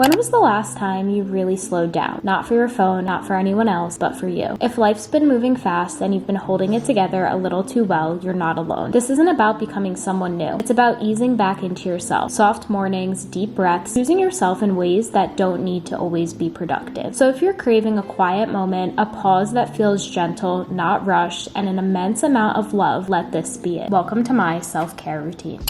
When was the last time you really slowed down? Not for your phone, not for anyone else, but for you. If life's been moving fast and you've been holding it together a little too well, you're not alone. This isn't about becoming someone new. It's about easing back into yourself. Soft mornings, deep breaths, choosing yourself in ways that don't need to always be productive. So if you're craving a quiet moment, a pause that feels gentle, not rushed, and an immense amount of love, let this be it. Welcome to my self-care routine.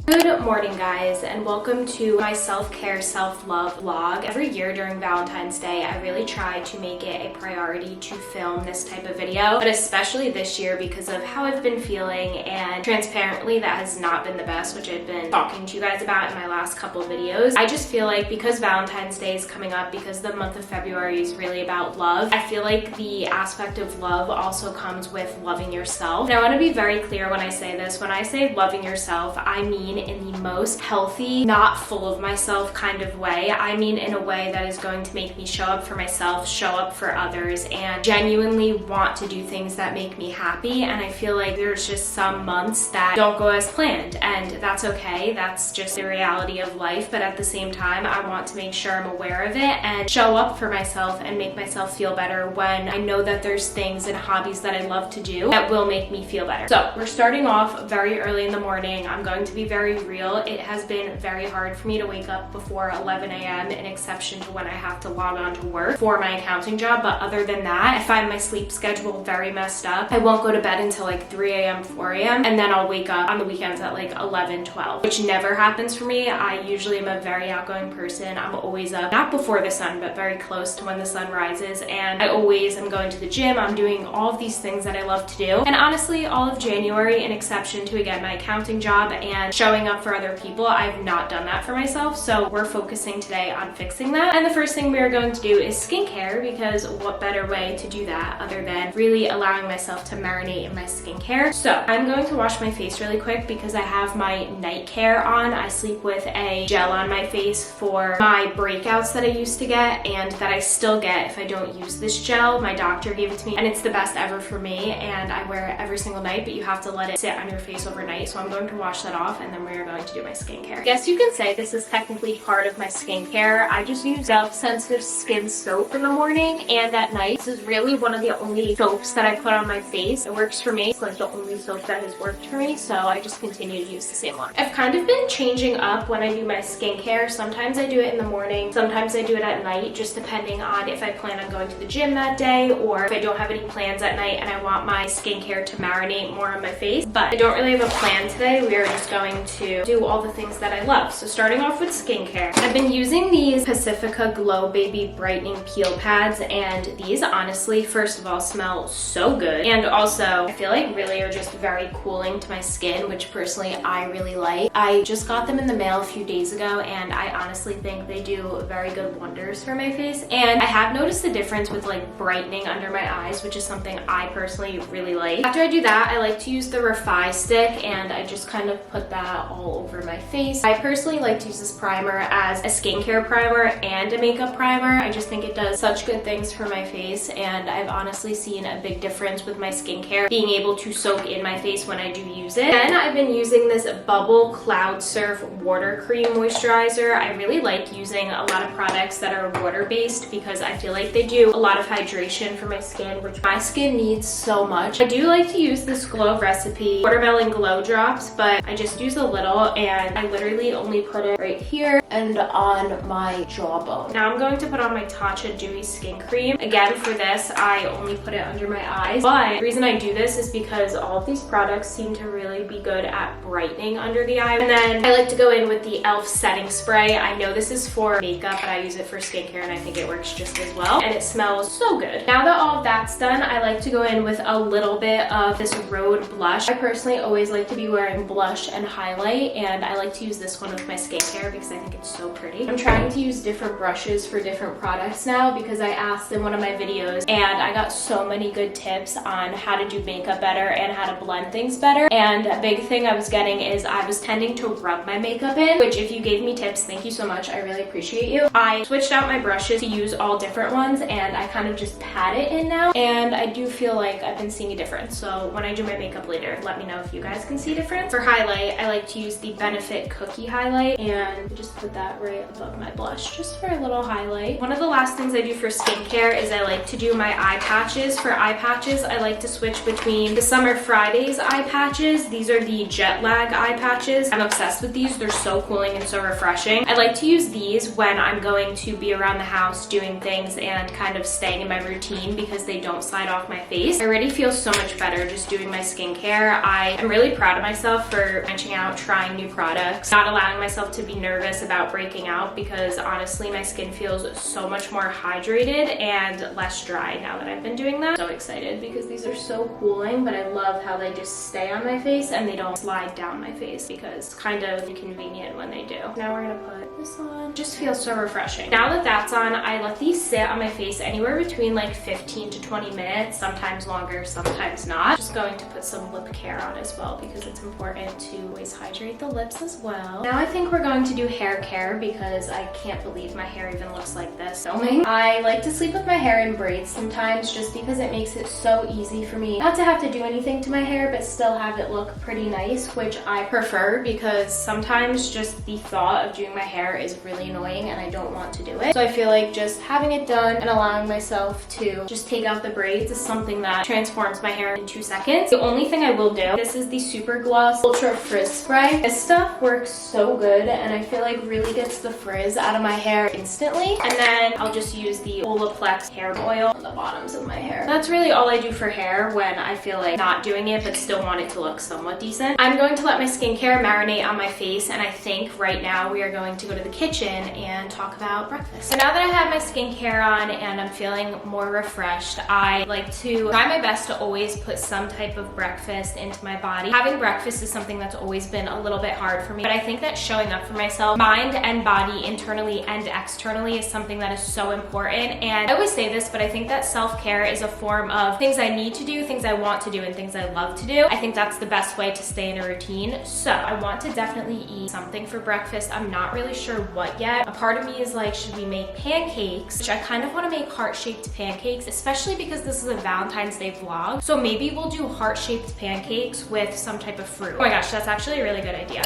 Good morning, guys, and welcome to my self-care, self-love vlog. Every year during Valentine's Day, I really try to make it a priority to film this type of video, but especially this year because of how I've been feeling, and transparently that has not been the best, which I've been talking to you guys about in my last couple of videos. I just feel like because Valentine's Day is coming up, because the month of February is really about love, I feel like the aspect of love also comes with loving yourself. And I want to be very clear when I say this. When I say loving yourself, I mean in the most healthy, not full of myself kind of way. I mean in a way that is going to make me show up for myself, show up for others, and genuinely want to do things that make me happy. And I feel like there's just some months that don't go as planned, and that's okay. That's just the reality of life. But at the same time, I want to make sure I'm aware of it and show up for myself and make myself feel better when I know that there's things and hobbies that I love to do that will make me feel better. So we're starting off very early in the morning. I'm going to be very real. It has been very hard for me to wake up before 11 a.m. an exception to when I have to log on to work for my accounting job. But other than that, I find my sleep schedule very messed up. I won't go to bed until like 3 a.m., 4 a.m. and then I'll wake up on the weekends at like 11, 12, which never happens for me. I usually am a very outgoing person. I'm always up, not before the sun, but very close to when the sun rises. And I always am going to the gym. I'm doing all of these things that I love to do. And honestly, all of January, an exception to, again, my accounting job and showing up for other people, I've not done that for myself. So we're focusing today on fixing that. And the first thing we are going to do is skincare, because what better way to do that other than really allowing myself to marinate in my skincare. So I'm going to wash my face really quick because I have my night care on. I sleep with a gel on my face for my breakouts that I used to get and that I still get if I don't use this gel. My doctor gave it to me and it's the best ever for me, and I wear it every single night, but you have to let it sit on your face overnight. So I'm going to wash that off and then we are going to do my skincare. I guess you can say this is technically part of my skincare. I just use self-sensitive skin soap in the morning and at night. This is really one of the only soaps that I put on my face. It works for me. It's like the only soap that has worked for me, so I just continue to use the same one. I've kind of been changing up when I do my skincare. Sometimes I do it in the morning, sometimes I do it at night, just depending on if I plan on going to the gym that day or if I don't have any plans at night and I want my skincare to marinate more on my face. But I don't really have a plan today. We are just going to do all the things that I love. So starting off with skincare, I've been using these Pacifica Glow Baby Brightening Peel Pads, and these honestly, first of all, smell so good, and also I feel like really are just very cooling to my skin, which personally I really like. I just got them in the mail a few days ago and I honestly think they do very good wonders for my face, and I have noticed a difference with like brightening under my eyes, which is something I personally really like. After I do that, I like to use the Refi stick and I just kind of put that all over my face. I personally like to use this primer as a skincare primer and a makeup primer. I just think it does such good things for my face, and I've honestly seen a big difference with my skincare being able to soak in my face when I do use it. Then I've been using this Bubble Cloud Surf Water Cream Moisturizer. I really like using a lot of products that are water-based because I feel like they do a lot of hydration for my skin, which my skin needs so much. I do like to use this Glow Recipe Watermelon Glow Drops, but I just use a little and I literally only put it right here and on my jawbone. Now I'm going to put on my Tatcha Dewy Skin Cream. Again, for this, I only put it under my eyes, but the reason I do this is because all of these products seem to really be good at brightening under the eye. And then I like to go in with the e.l.f. setting spray. I know this is for makeup, but I use it for skincare and I think it works just as well. And it smells so good. Now that all of that's done, I like to go in with a little bit of this Rhode blush. I personally always like to be wearing blush and highlight highlight, and I like to use this one with my skincare because I think it's so pretty. I'm trying to use different brushes for different products now because I asked in one of my videos and I got so many good tips on how to do makeup better and how to blend things better. And a big thing I was getting is I was tending to rub my makeup in, which if you gave me tips, thank you so much. I really appreciate you. I switched out my brushes to use all different ones, and I kind of just pat it in now, and I do feel like I've been seeing a difference. So when I do my makeup later, let me know if you guys can see a difference. For highlight, I like to use the Benefit Cookie highlight, and just put that right above my blush just for a little highlight. One of the last things I do for skincare is I like to do my eye patches. For eye patches, I like to switch between the Summer Fridays eye patches. These are the jet lag eye patches. I'm obsessed with these. They're so cooling and so refreshing. I like to use these when I'm going to be around the house doing things and kind of staying in my routine because they don't slide off my face. I already feel so much better just doing my skincare. I am really proud of myself for branching out, trying new products, not allowing myself to be nervous about breaking out, because honestly my skin feels so much more hydrated and less dry now that I've been doing that. So excited because these are so cooling, but I love how they just stay on my face and they don't slide down my face because it's kind of inconvenient when they do. Now we're gonna put this on. Just feels so refreshing. Now that that's on, I let these sit on my face anywhere between like 15 to 20 minutes, sometimes longer, sometimes not. Just going to put some lip care on as well because it's important to always hydrate the lips as well. Now I think we're going to do hair care because I can't believe my hair even looks like this filming. I like to sleep with my hair in braids sometimes just because it makes it so easy for me not to have to do anything to my hair but still have it look pretty nice, which I prefer because sometimes just the thought of doing my hair is really annoying and I don't want to do it. So I feel like just having it done and allowing myself to just take out the braids is something that transforms my hair in 2 seconds. The only thing I will do, this is the Super Gloss Ultra Frizz Spray. This stuff works so good and I feel like really gets the frizz out of my hair instantly. And then I'll just use the Olaplex hair oil on the bottoms of my hair. That's really all I do for hair when I feel like not doing it but still want it to look somewhat decent. I'm going to let my skincare marinate on my face, and I think right now we are going to go to the kitchen and talk about breakfast. So now that I have my skincare on and I'm feeling more refreshed, I like to try my best to always put some type of breakfast into my body. Having breakfast is something that's always been a little bit hard for me, but I think that showing up for myself, mind and body, internally and externally, is something that is so important. And I always say this, but I think that self-care is a form of things I need to do, things I want to do, and things I love to do. I think that's the best way to stay in a routine. So I want to definitely eat something for breakfast. I'm not really sure what yet. A part of me is like, should we make pancakes? Which I kind of want to make heart-shaped pancakes, especially because this is a Valentine's Day vlog. So maybe we'll do heart-shaped pancakes with some type of fruit. Oh my gosh, that's actually a really good idea.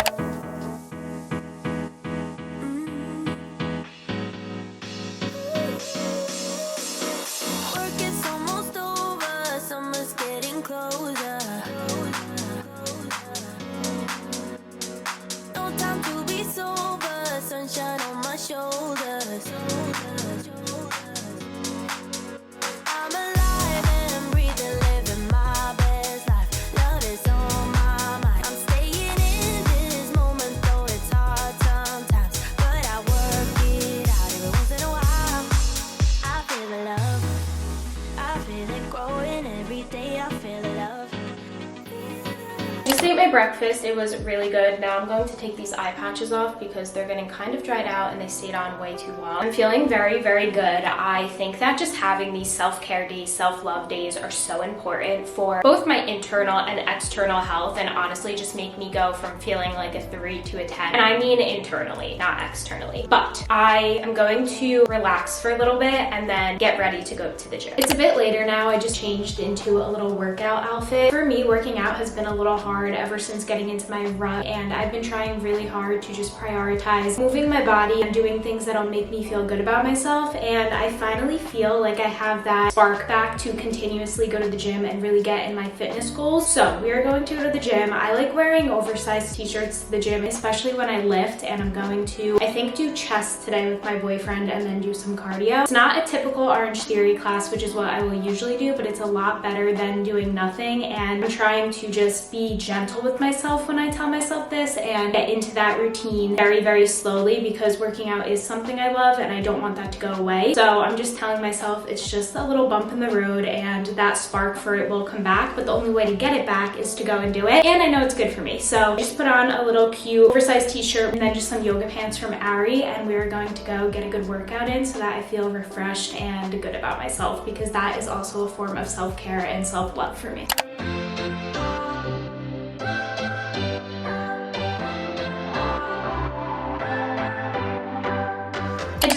Just ate my breakfast. It was really good. Now I'm going to take these eye patches off because they're getting kind of dried out and they stayed on way too long. I'm feeling very, very good. I think that just having these self-care days, self-love days are so important for both my internal and external health, and honestly just make me go from feeling like a 3 to a 10. And I mean internally, not externally. But I am going to relax for a little bit and then get ready to go to the gym. It's a bit later now. I just changed into a little workout outfit. For me, working out has been a little hard ever since getting into my rut, and I've been trying really hard to just prioritize moving my body and doing things that'll make me feel good about myself, and I finally feel like I have that spark back to continuously go to the gym and really get in my fitness goals. So we are going to go to the gym. I like wearing oversized t-shirts to the gym, especially when I lift, and I'm going to, I think, do chest today with my boyfriend and then do some cardio. It's not a typical Orange Theory class, which is what I will usually do, but it's a lot better than doing nothing, and I'm trying to just be gentle with with myself when I tell myself this and get into that routine very, very slowly, because working out is something I love and I don't want that to go away. So I'm just telling myself it's just a little bump in the road and that spark for it will come back, but the only way to get it back is to go and do it. And I know it's good for me. So I just put on a little cute oversized t-shirt and then just some yoga pants from Ari, and we're going to go get a good workout in so that I feel refreshed and good about myself, because that is also a form of self-care and self-love for me.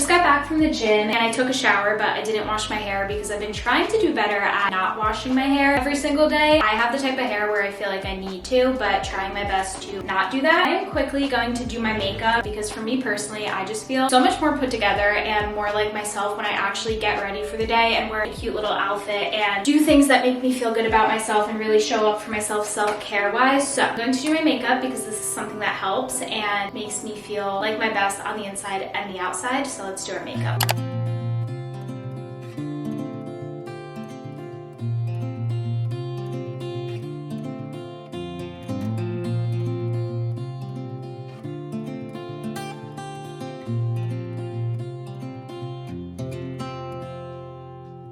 Got back from the gym and I took a shower, but I didn't wash my hair because I've been trying to do better at not washing my hair every single day. I have the type of hair where I feel like I need to, but trying my best to not do that. I am quickly going to do my makeup because for me personally, I just feel so much more put together and more like myself when I actually get ready for the day and wear a cute little outfit and do things that make me feel good about myself and really show up for myself self-care wise. So I'm going to do my makeup because this is something that helps and makes me feel like my best on the inside and the outside. So let's do our makeup.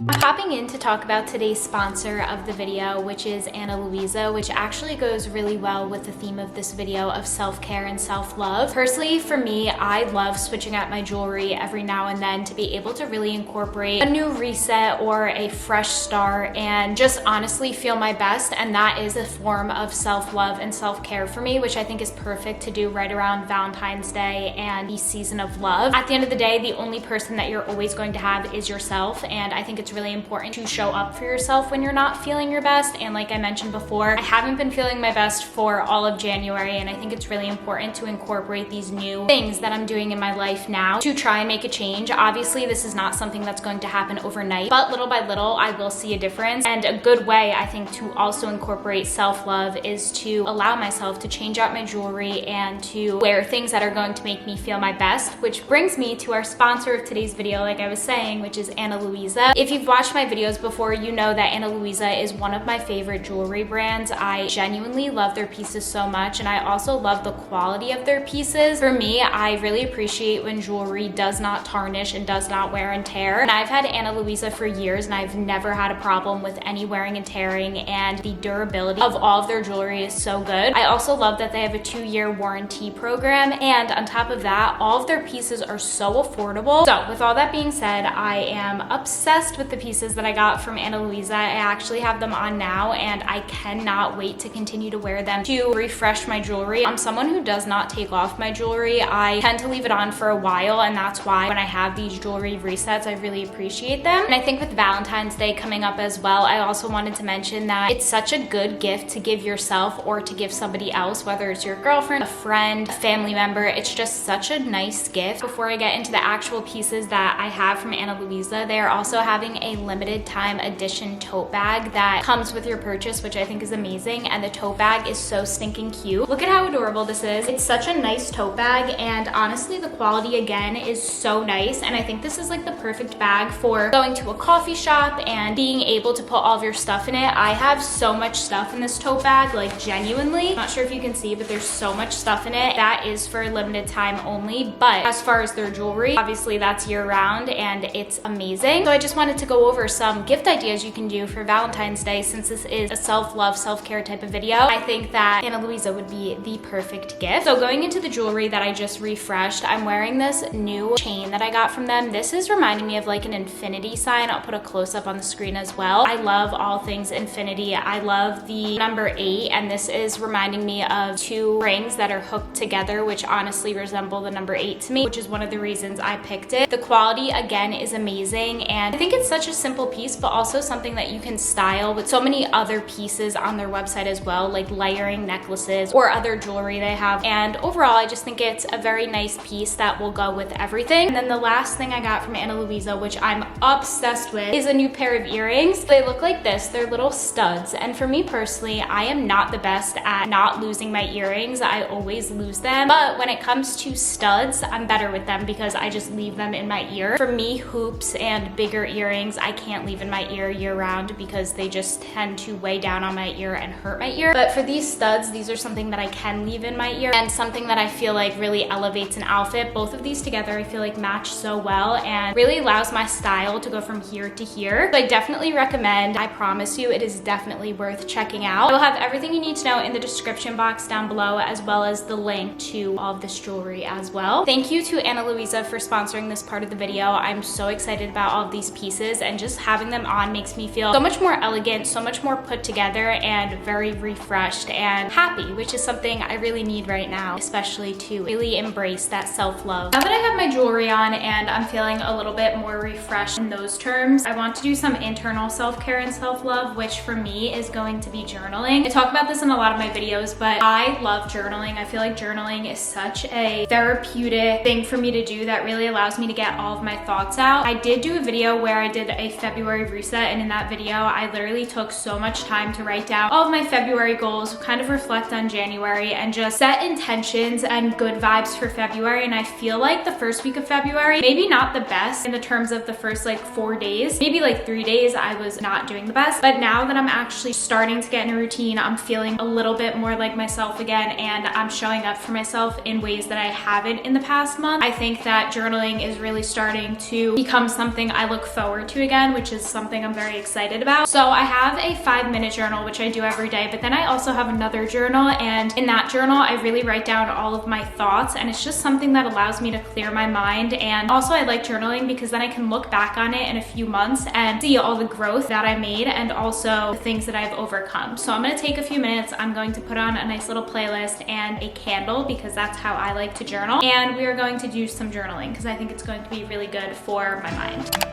I'm popping in to talk about today's sponsor of the video, which is Ana Lusia, which actually goes really well with the theme of this video of self-care and self-love. Personally, for me, I love switching out my jewelry every now and then to be able to really incorporate a new reset or a fresh start and just honestly feel my best. And that is a form of self-love and self-care for me, which I think is perfect to do right around Valentine's Day and the season of love. At the end of the day, the only person that you're always going to have is yourself, and I think it's really important to show up for yourself when you're not feeling your best. And like I mentioned before, I haven't been feeling my best for all of January, and I think it's really important to incorporate these new things that I'm doing in my life now to try and make a change. Obviously, this is not something that's going to happen overnight, but little by little, I will see a difference. And a good way, I think, to also incorporate self-love is to allow myself to change out my jewelry and to wear things that are going to make me feel my best, which brings me to our sponsor of today's video, like I was saying, which is Ana Lusia. If you've watched my videos before, you know that Ana Lusia is one of my favorite jewelry brands. I genuinely love their pieces so much, and I also love the quality of their pieces. For me, I really appreciate when jewelry does not tarnish and does not wear and tear. And I've had Ana Lusia for years and I've never had a problem with any wearing and tearing, and the durability of all of their jewelry is so good. I also love that they have a 2-year warranty program, and on top of that, all of their pieces are so affordable. So with all that being said, I am obsessed with the pieces that I got from Ana Lusia. I actually have them on now and I cannot wait to continue to wear them to refresh my jewelry. I'm someone who does not take off my jewelry. I tend to leave it on for a while, and that's why when I have these jewelry resets, I really appreciate them. And I think with Valentine's Day coming up as well, I also wanted to mention that it's such a good gift to give yourself or to give somebody else, whether it's your girlfriend, a friend, a family member. It's just such a nice gift. Before I get into the actual pieces that I have from Ana Lusia, they are also having a limited time edition tote bag that comes with your purchase, which I think is amazing. And the tote bag is so stinking cute. Look at how adorable this is. It's such a nice tote bag, and honestly, the quality again is so nice. And I think this is like the perfect bag for going to a coffee shop and being able to put all of your stuff in it. I have so much stuff in this tote bag, like genuinely. Not sure if you can see, but there's so much stuff in it. That is for a limited time only. But as far as their jewelry, obviously that's year round and it's amazing. So I just wanted to go over some gift ideas you can do for Valentine's Day, since this is a self-love, self-care type of video. I think that Ana Lusia would be the perfect gift. So going into the jewelry that I just refreshed, I'm wearing this new chain that I got from them. This is reminding me of like an infinity sign. I'll put a close-up on the screen as well. I love all things infinity. I love the number 8, and this is reminding me of 2 rings that are hooked together, which honestly resemble the number 8 to me, which is one of the reasons I picked it. The quality again is amazing, and I think it's such a simple piece, but also something that you can style with so many other pieces on their website as well, like layering necklaces or other jewelry they have. And overall, I just think it's a very nice piece that will go with everything. And then the last thing I got from Ana Lusia, which I'm obsessed with, is a new pair of earrings. They look like this. They're little studs. And for me personally, I am not the best at not losing my earrings. I always lose them. But when it comes to studs, I'm better with them because I just leave them in my ear. For me, hoops and bigger earrings, I can't leave in my ear year round because they just tend to weigh down on my ear and hurt my ear. But for these studs, these are something that I can leave in my ear and something that I feel like really elevates an outfit. Both of these together I feel like match so well and really allows my style to go from here to here. So I definitely recommend. I promise you it is definitely worth checking out. I will have everything you need to know in the description box down below, as well as the link to all of this jewelry as well. Thank you to Ana Lusia for sponsoring this part of the video. I'm so excited about all of these pieces, and just having them on makes me feel so much more elegant, so much more put together, and very refreshed and happy, which is something I really need right now, especially to really embrace that self-love. Now that I have my jewelry on and I'm feeling a little bit more refreshed in those terms, I want to do some internal self-care and self-love, which for me is going to be journaling. I talk about this in a lot of my videos, but I love journaling. I feel like journaling is such a therapeutic thing for me to do that really allows me to get all of my thoughts out. I did do a video where I did a February reset, and in that video I literally took so much time to write down all of my February goals, kind of reflect on January, and just set intentions and good vibes for February. And I feel like the first week of February, maybe not the best in the terms of the first like 4 days, maybe like 3 days I was not doing the best. But now that I'm actually starting to get in a routine, I'm feeling a little bit more like myself again, and I'm showing up for myself in ways that I haven't in the past month. I think that journaling is really starting to become something I look forward to again, which is something I'm very excited about. So I have a 5-minute journal, which I do every day, but then I also have another journal, and in that journal I really write down all of my thoughts, and it's just something that allows me to clear my mind. And also I like journaling because then I can look back on it in a few months and see all the growth that I made and also the things that I've overcome. So I'm gonna take a few minutes. I'm going to put on a nice little playlist and a candle because that's how I like to journal, and we are going to do some journaling because I think it's going to be really good for my mind.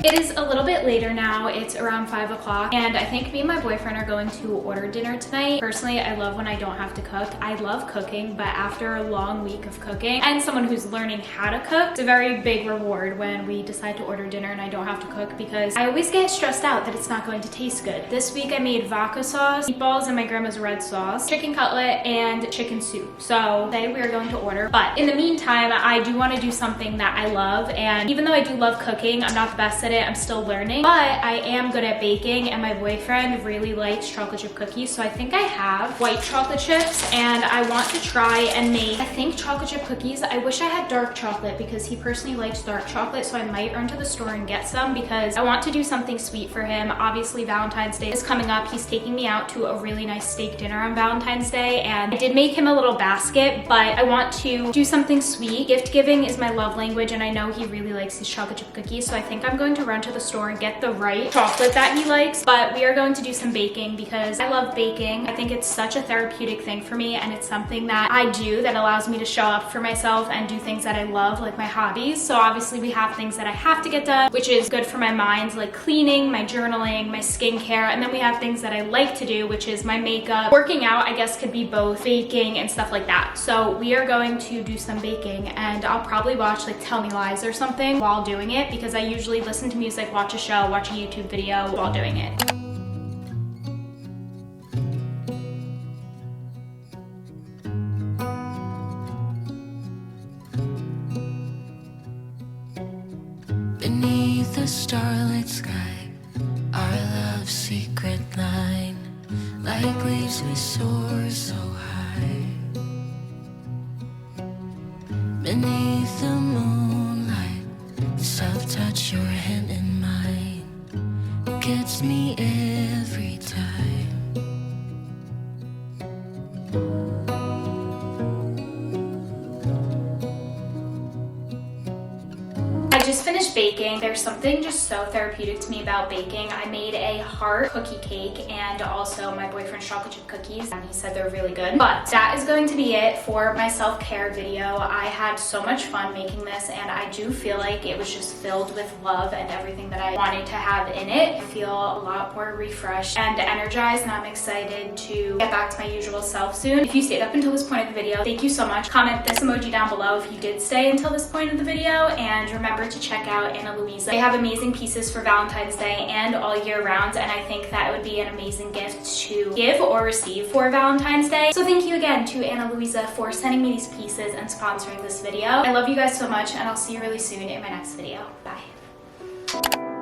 It is a little bit later now. It's around 5 o'clock, and I think me and my boyfriend are going to order dinner tonight. Personally, I love when I don't have to cook. I love cooking, but after a long week of cooking and someone who's learning how to cook, it's a very big reward when we decide to order dinner and I don't have to cook, because I always get stressed out that it's not going to taste good. This week I made vodka sauce, meatballs and my grandma's red sauce, chicken cutlet, and chicken soup. So today we are going to order, but in the meantime, I do want to do something that I love, and even though I do love cooking, I'm not the best at it. I'm still learning, but I am good at baking, and my boyfriend really likes chocolate chip cookies. So I think I have white chocolate chips, and I want to try and make, I think, chocolate chip cookies. I wish I had dark chocolate because he personally likes dark chocolate, so I might run to the store and get some because I want to do something sweet for him. Obviously Valentine's Day is coming up. He's taking me out to a really nice steak dinner on Valentine's Day, and I did make him a little basket, but I want to do something sweet. Gift giving is my love language, and I know he really likes his chocolate chip cookies, so I think I'm going to run to the store and get the right chocolate that he likes. But we are going to do some baking because I love baking. I think it's such a therapeutic thing for me, and it's something that I do that allows me to show up for myself and do things that I love, like my hobbies. So obviously we have things that I have to get done, which is good for my mind, like cleaning, my journaling, my skincare, and then we have things that I like to do, which is my makeup. Working out, I guess, could be both baking and stuff like that. So we are going to do some baking, and I'll probably watch like Tell Me Lies or something while doing it, because I usually listen to music, watch a show, watch a YouTube video while doing it. Beneath the starlit sky, our love's secret line, like leaves we soar so high. Beneath the moonlight, the soft touch your hand in mine gets me every time. I just finished baking. There's something just so therapeutic to me about baking. I made a heart cookie cake and also my boyfriend's chocolate chip cookies, and he said they're really good. But that is going to be it for my self-care video. I had so much fun making this, and I do feel like it was just filled with love and everything that I wanted to have in it. I feel a lot more refreshed and energized, and I'm excited to get back to my usual self soon. If you stayed up until this point of the video, thank you so much. Comment this emoji down below if you did stay until this point of the video, and remember to check out Ana Lusia. They have amazing pieces for Valentine's Day and all year round, and I think that it would be an amazing gift to give or receive for Valentine's Day. So thank you again to Ana Lusia for sending me these pieces and sponsoring this video. I love you guys so much, and I'll see you really soon in my next video. Bye.